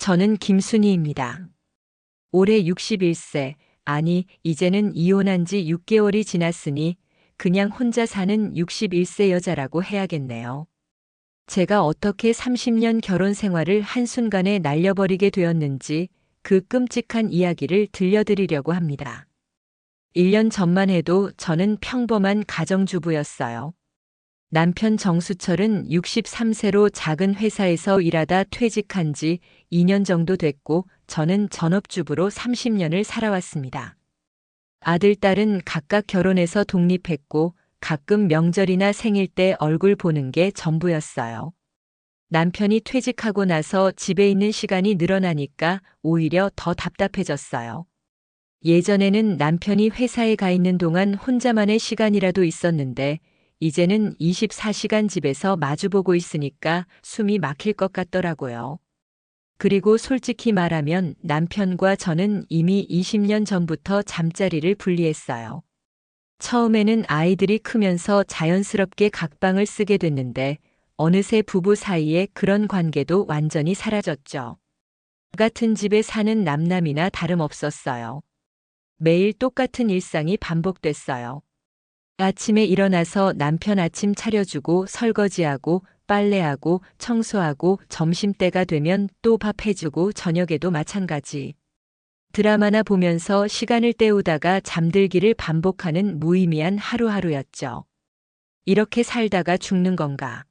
저는 김순희입니다. 올해 61세, 아니, 이제는 이혼한 지 6개월이 지났으니 그냥 혼자 사는 61세 여자라고 해야겠네요. 제가 어떻게 30년 결혼 생활을 한순간에 날려버리게 되었는지 그 끔찍한 이야기를 들려드리려고 합니다. 1년 전만 해도 저는 평범한 가정주부였어요. 남편 정수철은 63세로 작은 회사에서 일하다 퇴직한 지 2년 정도 됐고 저는 전업주부로 30년을 살아왔습니다. 아들, 딸은 각각 결혼해서 독립했고 가끔 명절이나 생일 때 얼굴 보는 게 전부였어요. 남편이 퇴직하고 나서 집에 있는 시간이 늘어나니까 오히려 더 답답해졌어요. 예전에는 남편이 회사에 가 있는 동안 혼자만의 시간이라도 있었는데 이제는 24시간 집에서 마주보고 있으니까 숨이 막힐 것 같더라고요. 그리고 솔직히 말하면 남편과 저는 이미 20년 전부터 잠자리를 분리했어요. 처음에는 아이들이 크면서 자연스럽게 각방을 쓰게 됐는데 어느새 부부 사이에 그런 관계도 완전히 사라졌죠. 같은 집에 사는 남남이나 다름없었어요. 매일 똑같은 일상이 반복됐어요. 아침에 일어나서 남편 아침 차려주고 설거지하고 빨래하고 청소하고 점심때가 되면 또 밥 해주고 저녁에도 마찬가지. 드라마나 보면서 시간을 때우다가 잠들기를 반복하는 무의미한 하루하루였죠. 이렇게 살다가 죽는 건가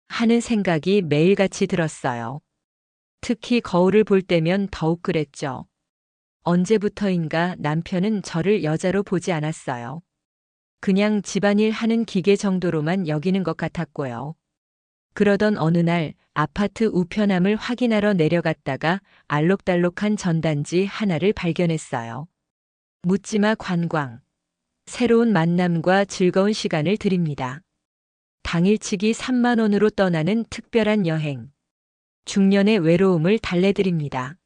하는 생각이 매일같이 들었어요. 특히 거울을 볼 때면 더욱 그랬죠. 언제부터인가 남편은 저를 여자로 보지 않았어요. 그냥 집안일 하는 기계 정도로만 여기는 것 같았고요. 그러던 어느 날 아파트 우편함을 확인하러 내려갔다가 알록달록한 전단지 하나를 발견했어요. 묻지마 관광. 새로운 만남과 즐거운 시간을 드립니다. 당일치기 3만 원으로 떠나는 특별한 여행. 중년의 외로움을 달래드립니다.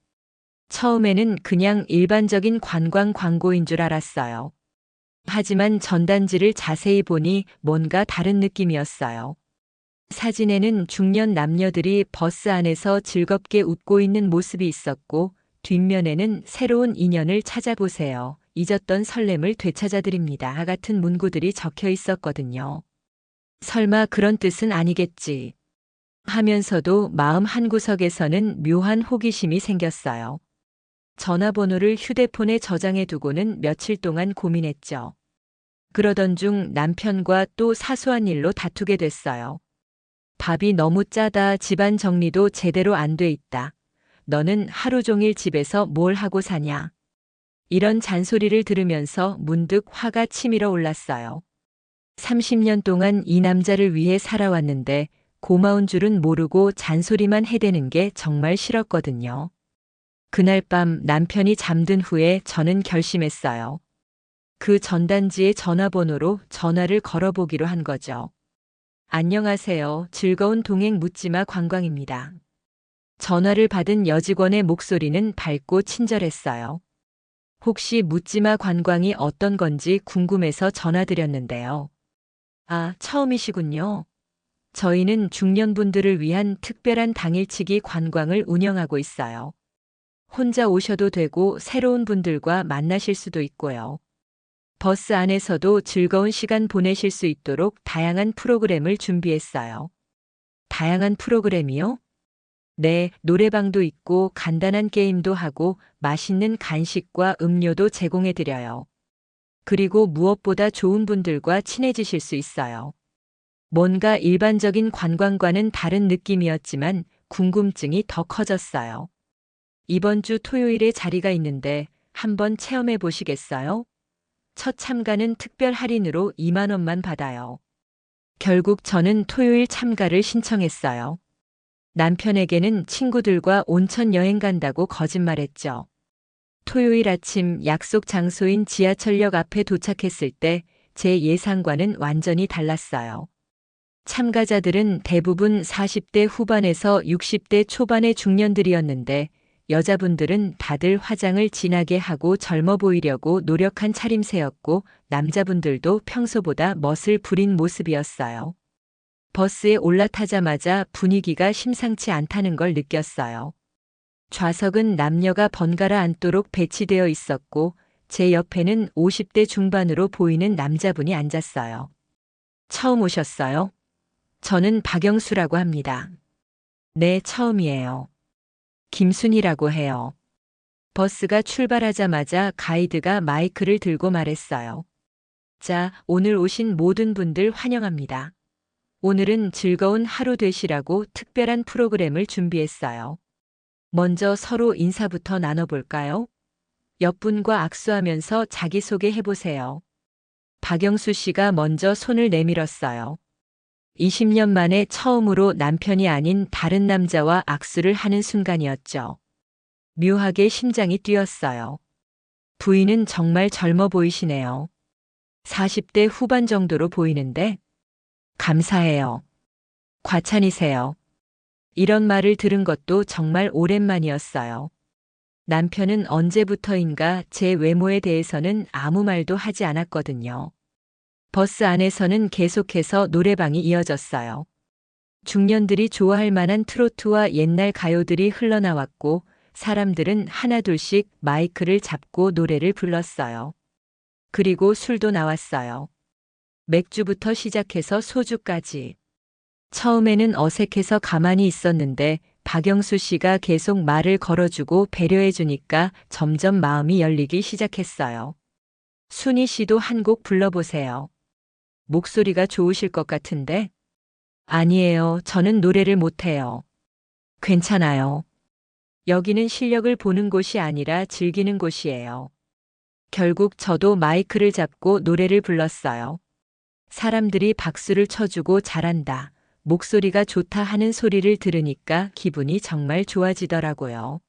처음에는 그냥 일반적인 관광 광고인 줄 알았어요. 하지만 전단지를 자세히 보니 뭔가 다른 느낌이었어요. 사진에는 중년 남녀들이 버스 안에서 즐겁게 웃고 있는 모습이 있었고 뒷면에는 새로운 인연을 찾아보세요. 잊었던 설렘을 되찾아드립니다. 같은 문구들이 적혀 있었거든요. 설마 그런 뜻은 아니겠지 하면서도 마음 한구석에서는 묘한 호기심이 생겼어요. 전화번호를 휴대폰에 저장해 두고는 며칠 동안 고민했죠. 그러던 중 남편과 또 사소한 일로 다투게 됐어요. 밥이 너무 짜다. 집안 정리도 제대로 안 돼 있다. 너는 하루 종일 집에서 뭘 하고 사냐? 이런 잔소리를 들으면서 문득 화가 치밀어 올랐어요. 30년 동안 이 남자를 위해 살아왔는데 고마운 줄은 모르고 잔소리만 해대는 게 정말 싫었거든요. 그날 밤 남편이 잠든 후에 저는 결심했어요. 그 전단지의 전화번호로 전화를 걸어보기로 한 거죠. 안녕하세요. 즐거운 동행 묻지마 관광입니다. 전화를 받은 여직원의 목소리는 밝고 친절했어요. 혹시 묻지마 관광이 어떤 건지 궁금해서 전화드렸는데요. 아, 처음이시군요. 저희는 중년분들을 위한 특별한 당일치기 관광을 운영하고 있어요. 혼자 오셔도 되고 새로운 분들과 만나실 수도 있고요. 버스 안에서도 즐거운 시간 보내실 수 있도록 다양한 프로그램을 준비했어요. 다양한 프로그램이요? 네, 노래방도 있고 간단한 게임도 하고 맛있는 간식과 음료도 제공해드려요. 그리고 무엇보다 좋은 분들과 친해지실 수 있어요. 뭔가 일반적인 관광과는 다른 느낌이었지만 궁금증이 더 커졌어요. 이번 주 토요일에 자리가 있는데 한번 체험해 보시겠어요? 첫 참가는 특별 할인으로 2만 원만 받아요. 결국 저는 토요일 참가를 신청했어요. 남편에게는 친구들과 온천 여행 간다고 거짓말했죠. 토요일 아침 약속 장소인 지하철역 앞에 도착했을 때 제 예상과는 완전히 달랐어요. 참가자들은 대부분 40대 후반에서 60대 초반의 중년들이었는데 여자분들은 다들 화장을 진하게 하고 젊어 보이려고 노력한 차림새였고 남자분들도 평소보다 멋을 부린 모습이었어요. 버스에 올라타자마자 분위기가 심상치 않다는 걸 느꼈어요. 좌석은 남녀가 번갈아 앉도록 배치되어 있었고 제 옆에는 50대 중반으로 보이는 남자분이 앉았어요. 처음 오셨어요? 저는 박영수라고 합니다. 네, 처음이에요. 김순이라고 해요. 버스가 출발하자마자 가이드가 마이크를 들고 말했어요. 자, 오늘 오신 모든 분들 환영합니다. 오늘은 즐거운 하루 되시라고 특별한 프로그램을 준비했어요. 먼저 서로 인사부터 나눠볼까요? 옆분과 악수하면서 자기소개 해보세요. 박영수 씨가 먼저 손을 내밀었어요. 20년 만에 처음으로 남편이 아닌 다른 남자와 악수를 하는 순간이었죠. 묘하게 심장이 뛰었어요. 부인은 정말 젊어 보이시네요. 40대 후반 정도로 보이는데 감사해요. 과찬이세요. 이런 말을 들은 것도 정말 오랜만이었어요. 남편은 언제부터인가 제 외모에 대해서는 아무 말도 하지 않았거든요. 버스 안에서는 계속해서 노래방이 이어졌어요. 중년들이 좋아할 만한 트로트와 옛날 가요들이 흘러나왔고 사람들은 하나둘씩 마이크를 잡고 노래를 불렀어요. 그리고 술도 나왔어요. 맥주부터 시작해서 소주까지. 처음에는 어색해서 가만히 있었는데 박영수 씨가 계속 말을 걸어주고 배려해주니까 점점 마음이 열리기 시작했어요. 순희 씨도 한 곡 불러보세요. 목소리가 좋으실 것 같은데? 아니에요. 저는 노래를 못해요. 괜찮아요. 여기는 실력을 보는 곳이 아니라 즐기는 곳이에요. 결국 저도 마이크를 잡고 노래를 불렀어요. 사람들이 박수를 쳐주고 잘한다, 목소리가 좋다 하는 소리를 들으니까 기분이 정말 좋아지더라고요.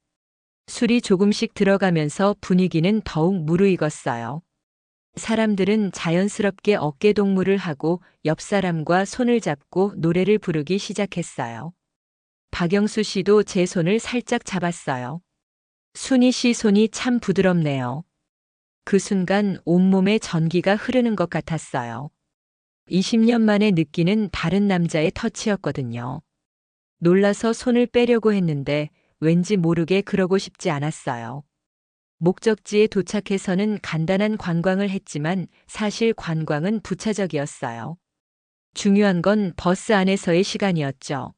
술이 조금씩 들어가면서 분위기는 더욱 무르익었어요. 사람들은 자연스럽게 어깨동무를 하고 옆 사람과 손을 잡고 노래를 부르기 시작했어요. 박영수 씨도 제 손을 살짝 잡았어요. 순희 씨 손이 참 부드럽네요. 그 순간 온몸에 전기가 흐르는 것 같았어요. 20년 만에 느끼는 다른 남자의 터치였거든요. 놀라서 손을 빼려고 했는데 왠지 모르게 그러고 싶지 않았어요. 목적지에 도착해서는 간단한 관광을 했지만 사실 관광은 부차적이었어요. 중요한 건 버스 안에서의 시간이었죠.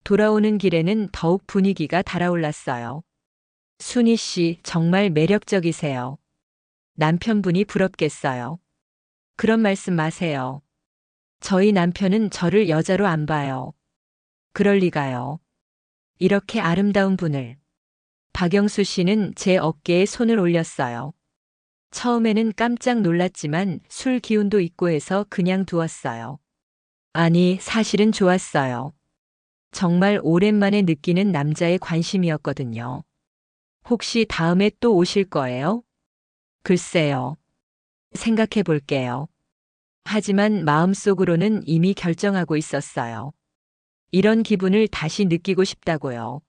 돌아오는 길에는 더욱 분위기가 달아올랐어요. 순희 씨, 정말 매력적이세요. 남편분이 부럽겠어요. 그런 말씀 마세요. 저희 남편은 저를 여자로 안 봐요. 그럴 리가요. 이렇게 아름다운 분을. 박영수 씨는 제 어깨에 손을 올렸어요. 처음에는 깜짝 놀랐지만 술 기운도 있고 해서 그냥 두었어요. 아니, 사실은 좋았어요. 정말 오랜만에 느끼는 남자의 관심이었거든요. 혹시 다음에 또 오실 거예요? 글쎄요. 생각해 볼게요. 하지만 마음속으로는 이미 결정하고 있었어요. 이런 기분을 다시 느끼고 싶다고요.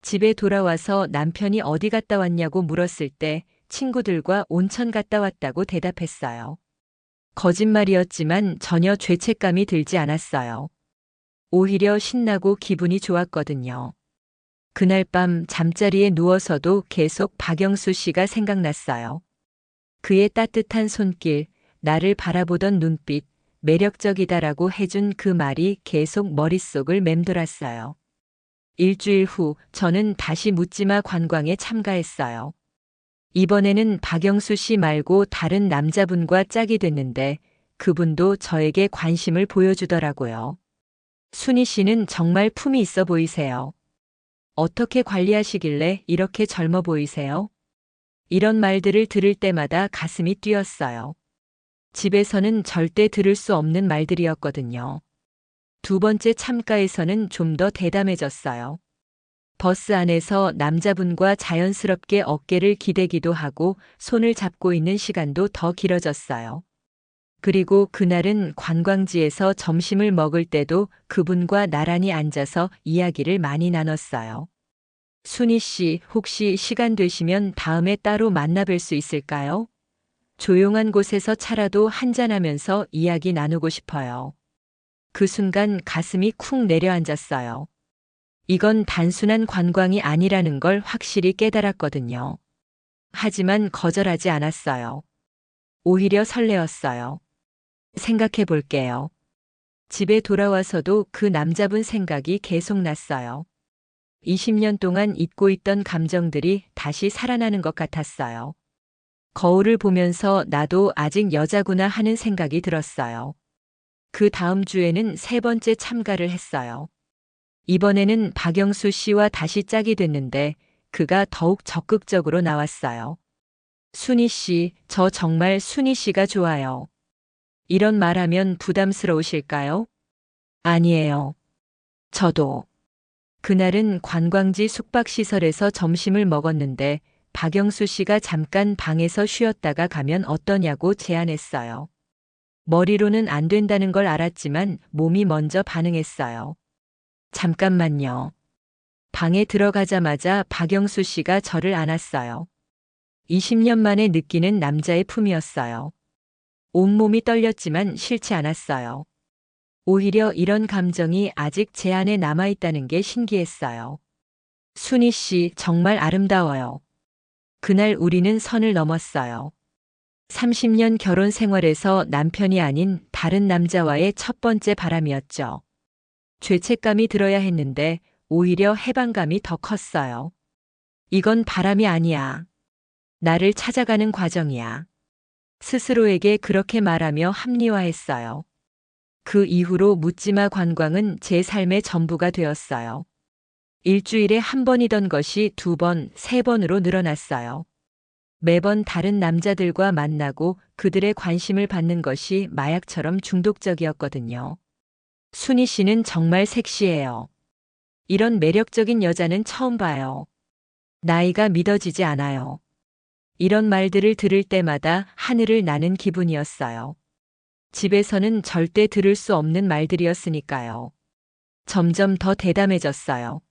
집에 돌아와서 남편이 어디 갔다 왔냐고 물었을 때 친구들과 온천 갔다 왔다고 대답했어요. 거짓말이었지만 전혀 죄책감이 들지 않았어요. 오히려 신나고 기분이 좋았거든요. 그날 밤 잠자리에 누워서도 계속 박영수 씨가 생각났어요. 그의 따뜻한 손길, 나를 바라보던 눈빛, 매력적이다라고 해준 그 말이 계속 머릿속을 맴돌았어요. 일주일 후 저는 다시 묻지마 관광에 참가했어요. 이번에는 박영수 씨 말고 다른 남자분과 짝이 됐는데 그분도 저에게 관심을 보여주더라고요. 순희 씨는 정말 품이 있어 보이세요. 어떻게 관리하시길래 이렇게 젊어 보이세요? 이런 말들을 들을 때마다 가슴이 뛰었어요. 집에서는 절대 들을 수 없는 말들이었거든요. 두 번째 참가에서는 좀 더 대담해졌어요. 버스 안에서 남자분과 자연스럽게 어깨를 기대기도 하고 손을 잡고 있는 시간도 더 길어졌어요. 그리고 그날은 관광지에서 점심을 먹을 때도 그분과 나란히 앉아서 이야기를 많이 나눴어요. 순희 씨, 혹시 시간 되시면 다음에 따로 만나 뵐 수 있을까요? 조용한 곳에서 차라도 한잔하면서 이야기 나누고 싶어요. 그 순간 가슴이 쿵 내려앉았어요. 이건 단순한 관광이 아니라는 걸 확실히 깨달았거든요. 하지만 거절하지 않았어요. 오히려 설레었어요. 생각해 볼게요. 집에 돌아와서도 그 남자분 생각이 계속 났어요. 20년 동안 잊고 있던 감정들이 다시 살아나는 것 같았어요. 거울을 보면서 나도 아직 여자구나 하는 생각이 들었어요. 그 다음 주에는 세 번째 참가를 했어요. 이번에는 박영수 씨와 다시 짝이 됐는데 그가 더욱 적극적으로 나왔어요. 순희 씨, 저 정말 순희 씨가 좋아요. 이런 말하면 부담스러우실까요? 아니에요. 저도. 그날은 관광지 숙박시설에서 점심을 먹었는데 박영수 씨가 잠깐 방에서 쉬었다가 가면 어떠냐고 제안했어요. 머리로는 안 된다는 걸 알았지만 몸이 먼저 반응했어요. 잠깐만요. 방에 들어가자마자 박영수 씨가 저를 안았어요. 20년 만에 느끼는 남자의 품이었어요. 온몸이 떨렸지만 싫지 않았어요. 오히려 이런 감정이 아직 제 안에 남아있다는 게 신기했어요. 순희 씨, 정말 아름다워요. 그날 우리는 선을 넘었어요. 30년 결혼 생활에서 남편이 아닌 다른 남자와의 첫 번째 바람이었죠. 죄책감이 들어야 했는데 오히려 해방감이 더 컸어요. 이건 바람이 아니야. 나를 찾아가는 과정이야. 스스로에게 그렇게 말하며 합리화했어요. 그 이후로 묻지마 관광은 제 삶의 전부가 되었어요. 일주일에 한 번이던 것이 두 번, 세 번으로 늘어났어요. 매번 다른 남자들과 만나고 그들의 관심을 받는 것이 마약처럼 중독적이었거든요. 순희 씨는 정말 섹시해요. 이런 매력적인 여자는 처음 봐요. 나이가 믿어지지 않아요. 이런 말들을 들을 때마다 하늘을 나는 기분이었어요. 집에서는 절대 들을 수 없는 말들이었으니까요. 점점 더 대담해졌어요.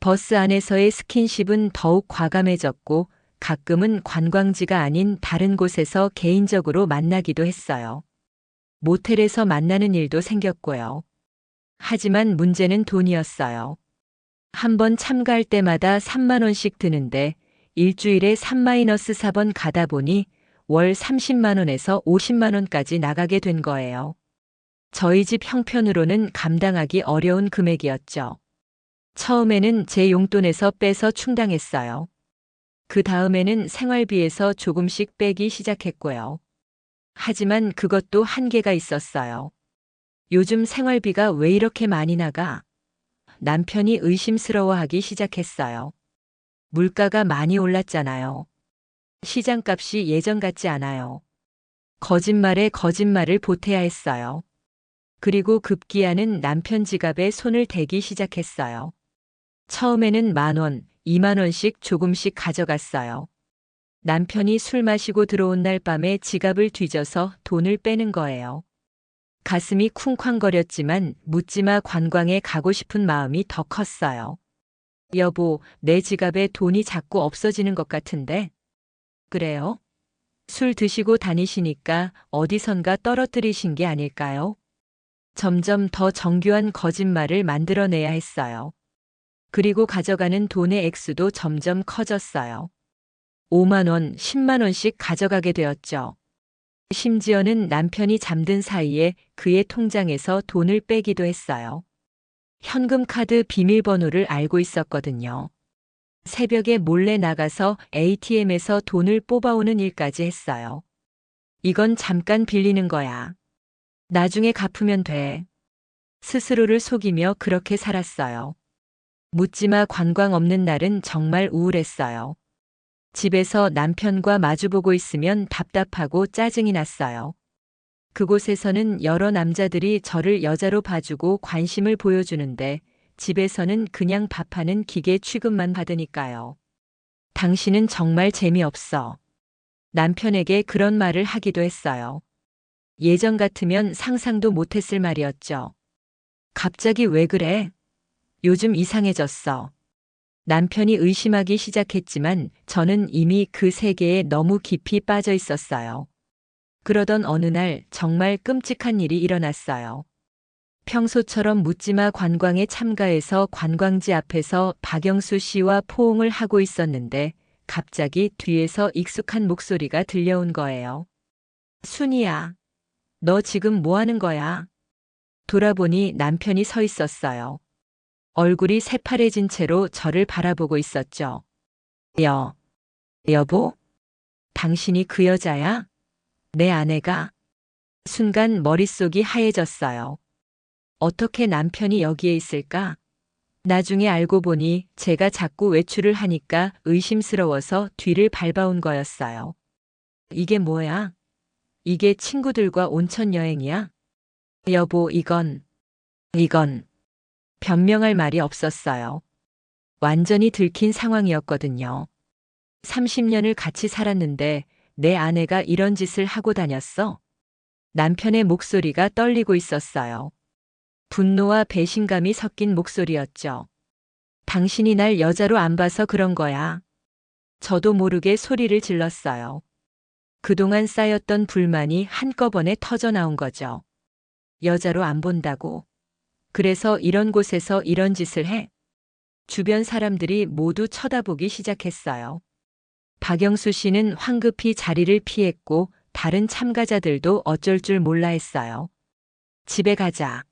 버스 안에서의 스킨십은 더욱 과감해졌고 가끔은 관광지가 아닌 다른 곳에서 개인적으로 만나기도 했어요. 모텔에서 만나는 일도 생겼고요. 하지만 문제는 돈이었어요. 한 번 참가할 때마다 3만 원씩 드는데 일주일에 3-4번 가다 보니 월 30만 원에서 50만 원까지 나가게 된 거예요. 저희 집 형편으로는 감당하기 어려운 금액이었죠. 처음에는 제 용돈에서 빼서 충당했어요. 그 다음에는 생활비에서 조금씩 빼기 시작했고요. 하지만 그것도 한계가 있었어요. 요즘 생활비가 왜 이렇게 많이 나가? 남편이 의심스러워하기 시작했어요. 물가가 많이 올랐잖아요. 시장값이 예전 같지 않아요. 거짓말에 거짓말을 보태야 했어요. 그리고 급기야는 남편 지갑에 손을 대기 시작했어요. 처음에는 10,000원, 2만 원씩 조금씩 가져갔어요. 남편이 술 마시고 들어온 날 밤에 지갑을 뒤져서 돈을 빼는 거예요. 가슴이 쿵쾅거렸지만 묻지마 관광에 가고 싶은 마음이 더 컸어요. 여보, 내 지갑에 돈이 자꾸 없어지는 것 같은데? 그래요? 술 드시고 다니시니까 어디선가 떨어뜨리신 게 아닐까요? 점점 더 정교한 거짓말을 만들어내야 했어요. 그리고 가져가는 돈의 액수도 점점 커졌어요. 5만 원, 10만 원씩 가져가게 되었죠. 심지어는 남편이 잠든 사이에 그의 통장에서 돈을 빼기도 했어요. 현금카드 비밀번호를 알고 있었거든요. 새벽에 몰래 나가서 ATM에서 돈을 뽑아오는 일까지 했어요. 이건 잠깐 빌리는 거야. 나중에 갚으면 돼. 스스로를 속이며 그렇게 살았어요. 묻지마 관광 없는 날은 정말 우울했어요. 집에서 남편과 마주보고 있으면 답답하고 짜증이 났어요. 그곳에서는 여러 남자들이 저를 여자로 봐주고 관심을 보여주는데 집에서는 그냥 밥하는 기계 취급만 받으니까요. 당신은 정말 재미없어. 남편에게 그런 말을 하기도 했어요. 예전 같으면 상상도 못했을 말이었죠. 갑자기 왜 그래? 요즘 이상해졌어. 남편이 의심하기 시작했지만 저는 이미 그 세계에 너무 깊이 빠져 있었어요. 그러던 어느 날 정말 끔찍한 일이 일어났어요. 평소처럼 묻지마 관광에 참가해서 관광지 앞에서 박영수 씨와 포옹을 하고 있었는데 갑자기 뒤에서 익숙한 목소리가 들려온 거예요. 순이야, 너 지금 뭐 하는 거야? 돌아보니 남편이 서 있었어요. 얼굴이 새파래진 채로 저를 바라보고 있었죠. 여보? 당신이 그 여자야? 내 아내가? 순간 머릿속이 하얘졌어요. 어떻게 남편이 여기에 있을까? 나중에 알고 보니 제가 자꾸 외출을 하니까 의심스러워서 뒤를 밟아온 거였어요. 이게 뭐야? 이게 친구들과 온천 여행이야? 여보, 이건. 변명할 말이 없었어요. 완전히 들킨 상황이었거든요. 30년을 같이 살았는데 내 아내가 이런 짓을 하고 다녔어? 남편의 목소리가 떨리고 있었어요. 분노와 배신감이 섞인 목소리였죠. 당신이 날 여자로 안 봐서 그런 거야. 저도 모르게 소리를 질렀어요. 그동안 쌓였던 불만이 한꺼번에 터져 나온 거죠. 여자로 안 본다고. 그래서 이런 곳에서 이런 짓을 해? 주변 사람들이 모두 쳐다보기 시작했어요. 박영수 씨는 황급히 자리를 피했고 다른 참가자들도 어쩔 줄 몰라 했어요. 집에 가자.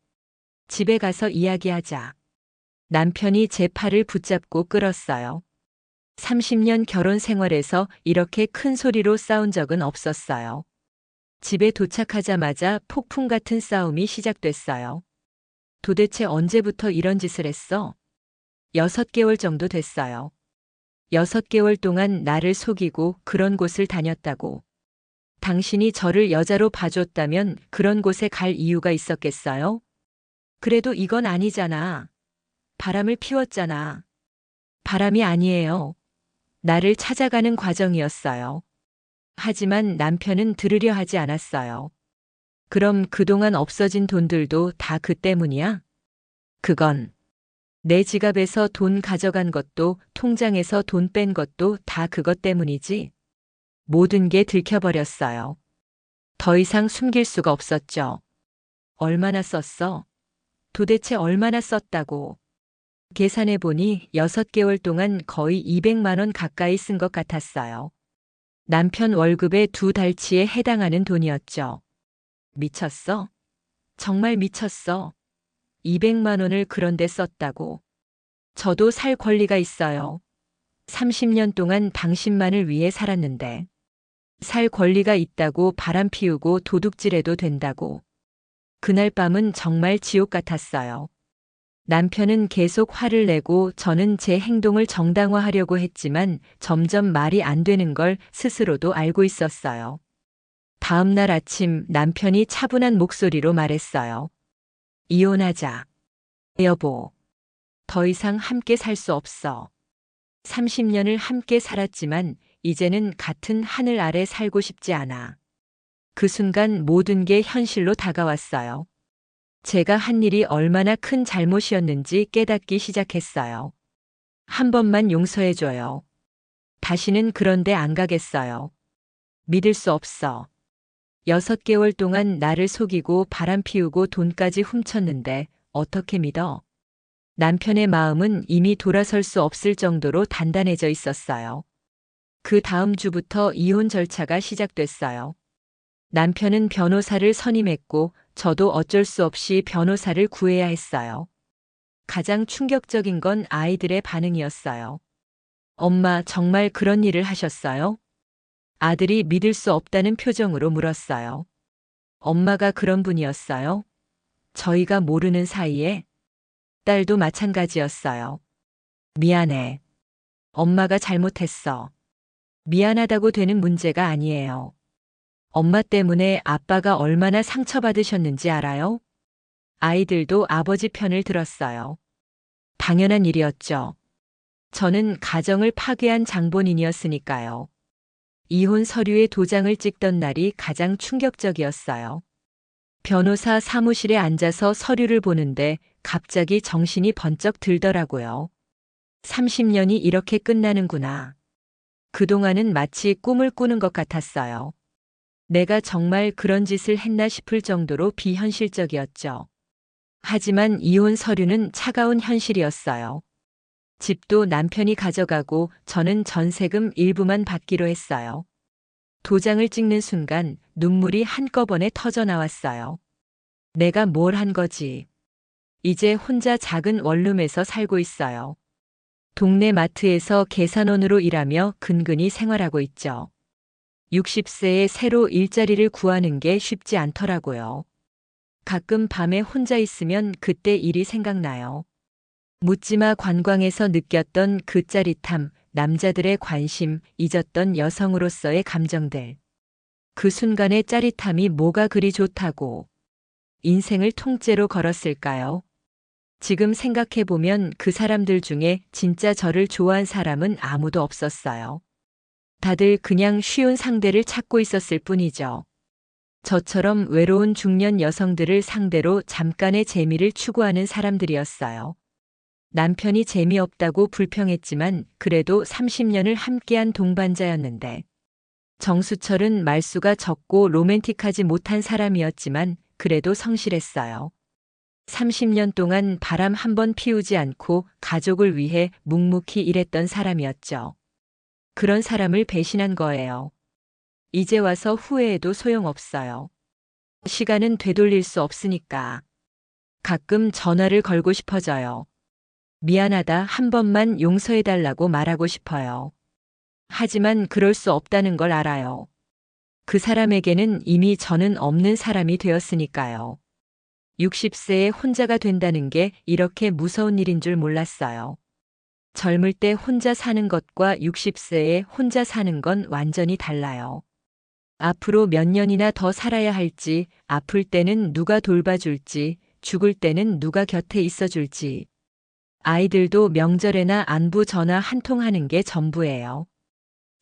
집에 가서 이야기하자. 남편이 제 팔을 붙잡고 끌었어요. 30년 결혼 생활에서 이렇게 큰 소리로 싸운 적은 없었어요. 집에 도착하자마자 폭풍 같은 싸움이 시작됐어요. 도대체 언제부터 이런 짓을 했어? 6개월 정도 됐어요. 6개월 동안 나를 속이고 그런 곳을 다녔다고. 당신이 저를 여자로 봐줬다면 그런 곳에 갈 이유가 있었겠어요? 그래도 이건 아니잖아. 바람을 피웠잖아. 바람이 아니에요. 나를 찾아가는 과정이었어요. 하지만 남편은 들으려 하지 않았어요. 그럼 그동안 없어진 돈들도 다 그 때문이야? 그건 내 지갑에서 돈 가져간 것도 통장에서 돈 뺀 것도 다 그것 때문이지. 모든 게 들켜버렸어요. 더 이상 숨길 수가 없었죠. 얼마나 썼어? 도대체 얼마나 썼다고? 계산해보니 6개월 동안 거의 200만 원 가까이 쓴 것 같았어요. 남편 월급의 2달치에 해당하는 돈이었죠. 미쳤어? 정말 미쳤어. 200만 원을 그런데 썼다고. 저도 살 권리가 있어요. 30년 동안 당신만을 위해 살았는데. 살 권리가 있다고 바람 피우고 도둑질해도 된다고. 그날 밤은 정말 지옥 같았어요. 남편은 계속 화를 내고 저는 제 행동을 정당화하려고 했지만 점점 말이 안 되는 걸 스스로도 알고 있었어요. 다음 날 아침 남편이 차분한 목소리로 말했어요. 이혼하자. 여보, 더 이상 함께 살 수 없어. 30년을 함께 살았지만 이제는 같은 하늘 아래 살고 싶지 않아. 그 순간 모든 게 현실로 다가왔어요. 제가 한 일이 얼마나 큰 잘못이었는지 깨닫기 시작했어요. 한 번만 용서해줘요. 다시는 그런 데 안 가겠어요. 믿을 수 없어. 6개월 동안 나를 속이고 바람 피우고 돈까지 훔쳤는데 어떻게 믿어? 남편의 마음은 이미 돌아설 수 없을 정도로 단단해져 있었어요. 그 다음 주부터 이혼 절차가 시작됐어요. 남편은 변호사를 선임했고 저도 어쩔 수 없이 변호사를 구해야 했어요. 가장 충격적인 건 아이들의 반응이었어요. 엄마, 정말 그런 일을 하셨어요? 아들이 믿을 수 없다는 표정으로 물었어요. 엄마가 그런 분이었어요? 저희가 모르는 사이에? 딸도 마찬가지였어요. 미안해. 엄마가 잘못했어. 미안하다고 되는 문제가 아니에요. 엄마 때문에 아빠가 얼마나 상처받으셨는지 알아요? 아이들도 아버지 편을 들었어요. 당연한 일이었죠. 저는 가정을 파괴한 장본인이었으니까요. 이혼 서류에 도장을 찍던 날이 가장 충격적이었어요. 변호사 사무실에 앉아서 서류를 보는데 갑자기 정신이 번쩍 들더라고요. 30년이 이렇게 끝나는구나. 그동안은 마치 꿈을 꾸는 것 같았어요. 내가 정말 그런 짓을 했나 싶을 정도로 비현실적이었죠. 하지만 이혼 서류는 차가운 현실이었어요. 집도 남편이 가져가고 저는 전세금 일부만 받기로 했어요. 도장을 찍는 순간 눈물이 한꺼번에 터져 나왔어요. 내가 뭘 한 거지? 이제 혼자 작은 원룸에서 살고 있어요. 동네 마트에서 계산원으로 일하며 근근히 생활하고 있죠. 60세에 새로 일자리를 구하는 게 쉽지 않더라고요. 가끔 밤에 혼자 있으면 그때 일이 생각나요. 묻지마 관광에서 느꼈던 그 짜릿함, 남자들의 관심, 잊었던 여성으로서의 감정들. 그 순간의 짜릿함이 뭐가 그리 좋다고 인생을 통째로 걸었을까요? 지금 생각해보면 그 사람들 중에 진짜 저를 좋아한 사람은 아무도 없었어요. 다들 그냥 쉬운 상대를 찾고 있었을 뿐이죠. 저처럼 외로운 중년 여성들을 상대로 잠깐의 재미를 추구하는 사람들이었어요. 남편이 재미없다고 불평했지만 그래도 30년을 함께한 동반자였는데, 정수철은 말수가 적고 로맨틱하지 못한 사람이었지만 그래도 성실했어요. 30년 동안 바람 한 번 피우지 않고 가족을 위해 묵묵히 일했던 사람이었죠. 그런 사람을 배신한 거예요. 이제 와서 후회해도 소용없어요. 시간은 되돌릴 수 없으니까. 가끔 전화를 걸고 싶어져요. 미안하다, 한 번만 용서해달라고 말하고 싶어요. 하지만 그럴 수 없다는 걸 알아요. 그 사람에게는 이미 저는 없는 사람이 되었으니까요. 60세에 혼자가 된다는 게 이렇게 무서운 일인 줄 몰랐어요. 젊을 때 혼자 사는 것과 60세에 혼자 사는 건 완전히 달라요. 앞으로 몇 년이나 더 살아야 할지, 아플 때는 누가 돌봐줄지, 죽을 때는 누가 곁에 있어줄지. 아이들도 명절에나 안부 전화 한 통 하는 게 전부예요.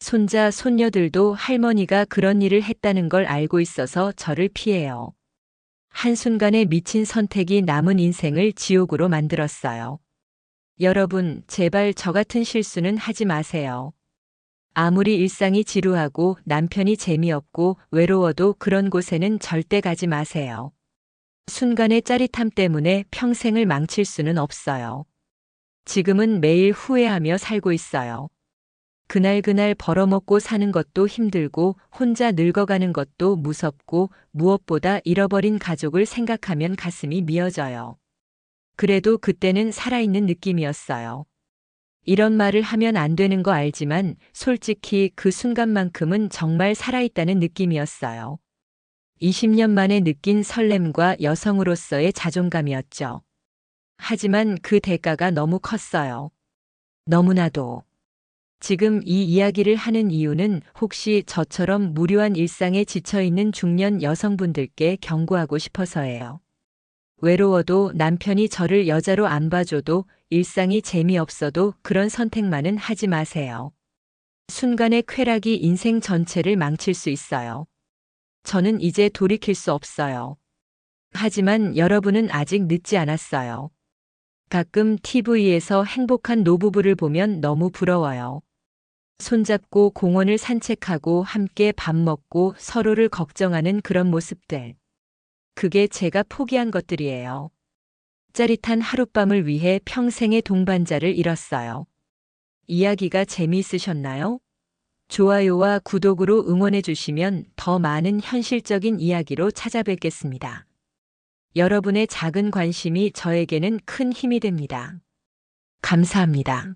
손자, 손녀들도 할머니가 그런 일을 했다는 걸 알고 있어서 저를 피해요. 한순간에 미친 선택이 남은 인생을 지옥으로 만들었어요. 여러분, 제발 저 같은 실수는 하지 마세요. 아무리 일상이 지루하고 남편이 재미없고 외로워도 그런 곳에는 절대 가지 마세요. 순간의 짜릿함 때문에 평생을 망칠 수는 없어요. 지금은 매일 후회하며 살고 있어요. 그날 벌어먹고 사는 것도 힘들고 혼자 늙어가는 것도 무섭고 무엇보다 잃어버린 가족을 생각하면 가슴이 미어져요. 그래도 그때는 살아있는 느낌이었어요. 이런 말을 하면 안 되는 거 알지만 솔직히 그 순간만큼은 정말 살아있다는 느낌이었어요. 20년 만에 느낀 설렘과 여성으로서의 자존감이었죠. 하지만 그 대가가 너무 컸어요. 너무나도. 지금 이 이야기를 하는 이유는 혹시 저처럼 무료한 일상에 지쳐있는 중년 여성분들께 경고하고 싶어서예요. 외로워도 남편이 저를 여자로 안 봐줘도 일상이 재미없어도 그런 선택만은 하지 마세요. 순간의 쾌락이 인생 전체를 망칠 수 있어요. 저는 이제 돌이킬 수 없어요. 하지만 여러분은 아직 늦지 않았어요. 가끔 TV에서 행복한 노부부를 보면 너무 부러워요. 손잡고 공원을 산책하고 함께 밥 먹고 서로를 걱정하는 그런 모습들. 그게 제가 포기한 것들이에요. 짜릿한 하룻밤을 위해 평생의 동반자를 잃었어요. 이야기가 재미있으셨나요? 좋아요와 구독으로 응원해 주시면 더 많은 현실적인 이야기로 찾아뵙겠습니다. 여러분의 작은 관심이 저에게는 큰 힘이 됩니다. 감사합니다.